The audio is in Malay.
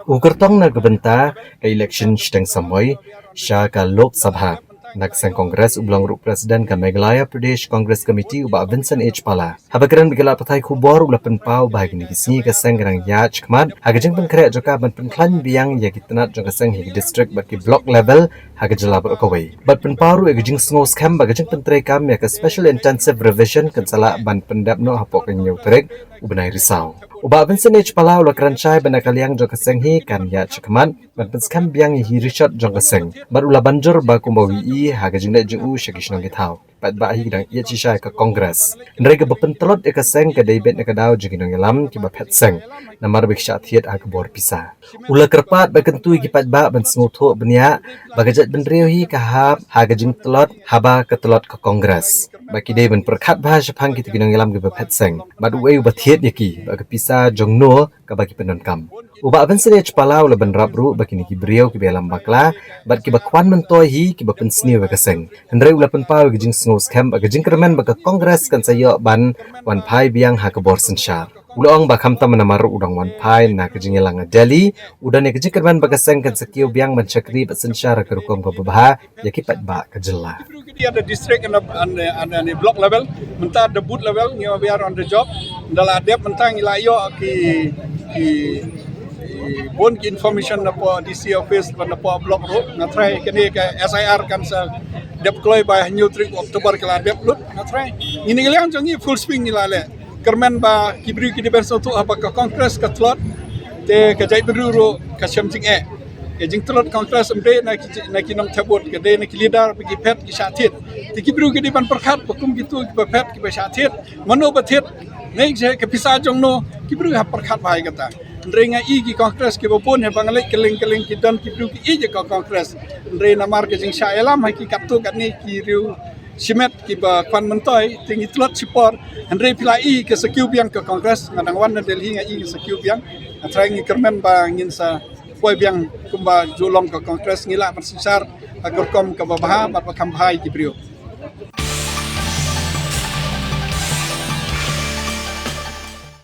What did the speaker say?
Ukurtong nagbenta ka election sitang samoy siya ka Lok Sabha. Nagsang Kongres ublang ru Presiden ka Meghalaya Pradesh Congress Committee uba Vincent H. Pala. Habagaran bigala patay kubor ula penpau bahagi ni gisni ka sang rang yach kmat hagajeng pengkret joka ban penklan biang ya gitanat joka sang higi district baki block level hagajala berkawai. Bat penpau ru agajeng sngos kam bagajeng pentre kam ya ka special intensive revision kan sala ban pendap no hapok nyau terek ubenai risau. Uba Vincent H. Pala ula kerancai bana kaliang joka senghi kan yach kmat ban penskam biang hi Richard joka seng. Bat ula banjur ba kumbawi hagajeng na jeng shakish nang gitau. Pat ba hi dang ia cisai ke kongres. Nrega bepentelot eka seng ke David na kadau jeng nang yalam ki ba pet seng. Namar bik syatiet ha bor pisah. Ula kerpat ba kentui ki pat ba ban smutho benia bagajat benreu hi kahap hagajeng telot haba ke telot ke kongres. Baki dei ban perkat ba syapang ki nang yalam ki ba pet seng. Bat uai ba thiet yaki ba ke pisah jong no ka bagi pendonkam. Uba Vincent H. Pala ula ban rabru baki ni ki beriau ki belam bakla bat ki ba kwan mentoi hi ki ba pensni ba keseng. Hendrai ula penpau ki jing ngos camp aga jing kermen ba ke kongres kan sayo ban wan pai biang ha ke bor sensyar. Ula ong ba kamta menamar udang wan pai na ke jing elang Delhi udan ke jing kermen ba keseng kan sekiu biang ban chakri ba sensyar ke rukom ba bah yaki pat ba ke jela. Dia ada district and the block level, mentah the boot level, ni we are on the job. Dalam dia mentah ilayo ki bon ki information na po DC office na po block road na try kini ka SIR kan sa deploy by new trick October kala deploy na try. Ini kalian jangi full swing ilale. Kermen ba kibri ki dibenso tu apa ka congress ka tlot te ka jai beruru ka syamjing jing telot kongres emre na kinong tabot gede na kilidar bagi pet ki syatit tikibru gede ban perkat hukum gitu ki pet ki syatit mano batit nei je ke pisa jong no kibru ha perkat bahai kata ndrenga i ki kongres ki bopon he bangalek keling ki dan kibru ki i je ka kongres ndre na mar ke jing syaelam ha ki kaptu kat ni ki riu simet ki ba kwan mentoi tingi telot sipor ndre pilai ke sekiu biang ke kongres ngadang wan na Delhi nga i sekiu biang atrangi kermen ba ngin sa poi biang kumba julong ke kongres ngila persisar agar kom ke babaha bat bakam bahai ki brio